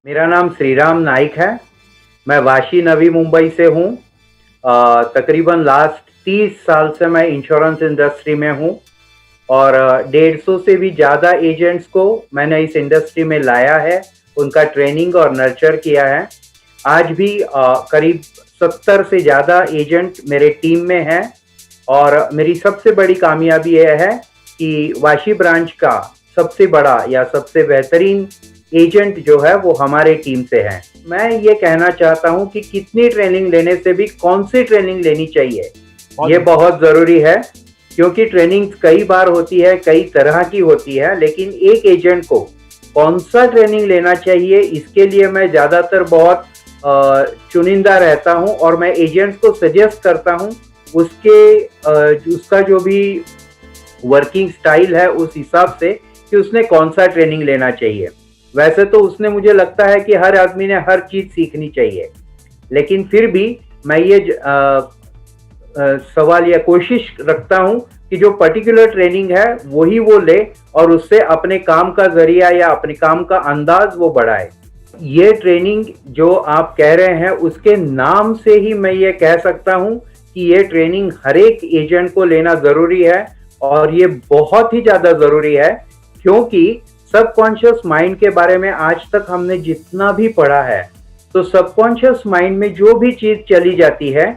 मेरा नाम श्रीराम नाइक है। मैं वाशी नवी मुंबई से हूँ। तकरीबन लास्ट 30 साल से मैं इंश्योरेंस इंडस्ट्री में हूँ और 150 से भी ज़्यादा एजेंट्स को मैंने इस इंडस्ट्री में लाया है, उनका ट्रेनिंग और नर्चर किया है। आज भी करीब 70 से ज़्यादा एजेंट मेरे टीम में हैं और मेरी सबसे बड़ी कामयाबी यह है कि वाशी ब्रांच का सबसे बड़ा या सबसे बेहतरीन एजेंट जो है वो हमारे टीम से है। मैं ये कहना चाहता हूँ कि कितनी ट्रेनिंग लेने से भी कौन सी ट्रेनिंग लेनी चाहिए, ये बहुत ज़रूरी है, क्योंकि ट्रेनिंग कई बार होती है, कई तरह की होती है, लेकिन एक एजेंट को कौन सा ट्रेनिंग लेना चाहिए इसके लिए मैं ज़्यादातर बहुत चुनिंदा रहता हूँ और मैं एजेंट्स को सजेस्ट करता हूँ उसका जो भी वर्किंग स्टाइल है उस हिसाब से कि उसने कौन सा ट्रेनिंग लेना चाहिए। वैसे तो उसने मुझे लगता है कि हर आदमी ने हर चीज़ सीखनी चाहिए, लेकिन फिर भी मैं ये सवाल या कोशिश रखता हूँ कि जो पर्टिकुलर ट्रेनिंग है वही वो ले और उससे अपने काम का जरिया या अपने काम का अंदाज वो बढ़ाए। ये ट्रेनिंग जो आप कह रहे हैं उसके नाम से ही मैं ये कह सकता हूँ कि ये ट्रेनिंग हर एक एजेंट को लेना ज़रूरी है और ये बहुत ही ज़्यादा ज़रूरी है, क्योंकि सबकॉन्शियस माइंड के बारे में आज तक हमने जितना भी पढ़ा है तो सबकॉन्शियस माइंड में जो भी चीज़ चली जाती है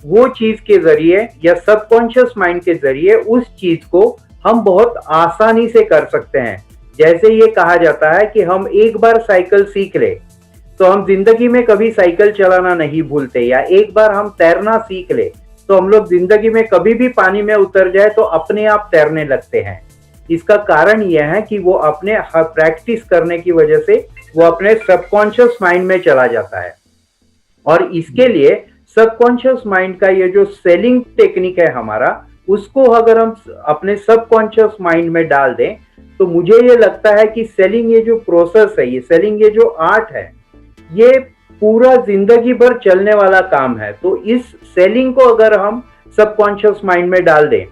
वो चीज़ के ज़रिए या सबकॉन्शियस माइंड के ज़रिए उस चीज़ को हम बहुत आसानी से कर सकते हैं। जैसे ये कहा जाता है कि हम एक बार साइकिल सीख ले तो हम जिंदगी में कभी साइकिल चलाना नहीं भूलते, या एक बार हम तैरना सीख ले तो हम लोग जिंदगी में कभी भी पानी में उतर जाए तो अपने आप तैरने लगते हैं। इसका कारण यह है कि वो अपने प्रैक्टिस करने की वजह से वो अपने सबकॉन्शियस माइंड में चला जाता है। और इसके लिए सबकॉन्शियस माइंड का ये जो सेलिंग टेक्निक है हमारा, उसको अगर हम अपने सबकॉन्शियस माइंड में डाल दें तो मुझे ये लगता है कि सेलिंग ये जो प्रोसेस है, ये सेलिंग ये जो आर्ट है, ये पूरा जिंदगी भर चलने वाला काम है। तो इस सेलिंग को अगर हम सबकॉन्शियस माइंड में डाल दें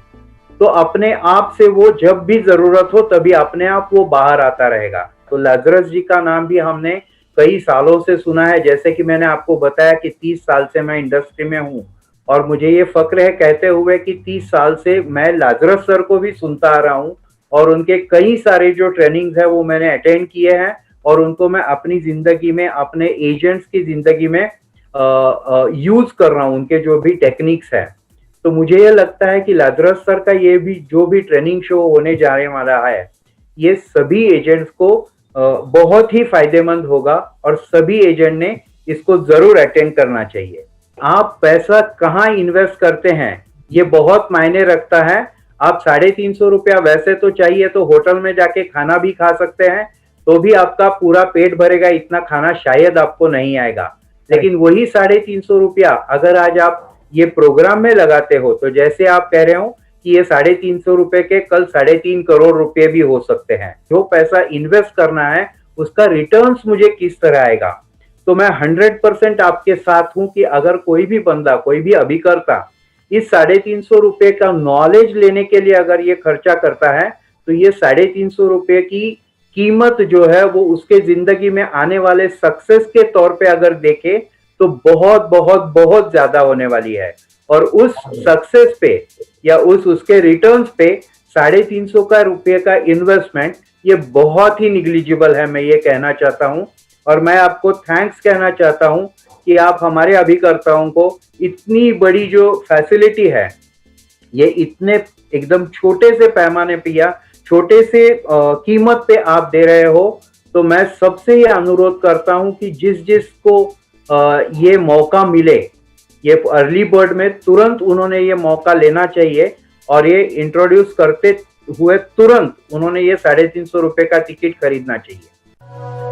तो अपने आप से वो जब भी जरूरत हो तभी अपने आप वो बाहर आता रहेगा। तो लाजरस जी का नाम भी हमने कई सालों से सुना है। जैसे कि मैंने आपको बताया कि 30 साल से मैं इंडस्ट्री में हूँ और मुझे ये फक्र है कहते हुए कि 30 साल से मैं लाजरस सर को भी सुनता आ रहा हूँ और उनके कई सारे जो ट्रेनिंग्स है वो मैंने अटेंड किए हैं और उनको मैं अपनी जिंदगी में, अपने एजेंट्स की जिंदगी में यूज कर रहा हूँ, उनके जो भी टेक्निक्स है। तो मुझे ये लगता है कि लाजरस सर का ये भी जो भी ट्रेनिंग शो होने जाने वाला है, ये सभी एजेंट्स को बहुत ही फायदेमंद होगा और सभी एजेंट ने इसको जरूर अटेंड करना चाहिए। आप पैसा कहाँ इन्वेस्ट करते हैं ये बहुत मायने रखता है। आप 350 रुपया वैसे तो चाहिए तो होटल में जाके खाना भी खा सकते हैं, तो भी आपका पूरा पेट भरेगा, इतना खाना शायद आपको नहीं आएगा। लेकिन वही 350 रुपया अगर आज आप ये प्रोग्राम में लगाते हो तो जैसे आप कह रहे हो कि ये 350 रुपए के कल 3.5 करोड़ रुपए भी हो सकते हैं। जो पैसा इन्वेस्ट करना है उसका रिटर्न्स मुझे किस तरह आएगा, तो मैं 100% आपके साथ हूं कि अगर कोई भी बंदा, कोई भी अभिकर्ता इस 350 रुपए का नॉलेज लेने के लिए अगर ये खर्चा करता है तो ये 350 रुपए की कीमत जो है वो उसके जिंदगी में आने वाले सक्सेस के तौर पे अगर देखे तो बहुत बहुत बहुत ज्यादा होने वाली है। और उस सक्सेस पे या उसके रिटर्न्स पे 350 का रुपये का इन्वेस्टमेंट ये बहुत ही निग्लिजिबल है, मैं ये कहना चाहता हूँ। और मैं आपको थैंक्स कहना चाहता हूँ कि आप हमारे अभिकर्ताओं को इतनी बड़ी जो फैसिलिटी है, ये इतने एकदम छोटे से पैमाने पे या छोटे से कीमत पे आप दे रहे हो। तो मैं सबसे ये अनुरोध करता हूँ कि जिस को ये मौका मिले, ये अर्ली बर्ड में तुरंत उन्होंने ये मौका लेना चाहिए और ये इंट्रोड्यूस करते हुए तुरंत उन्होंने ये 350 रुपए का टिकट खरीदना चाहिए।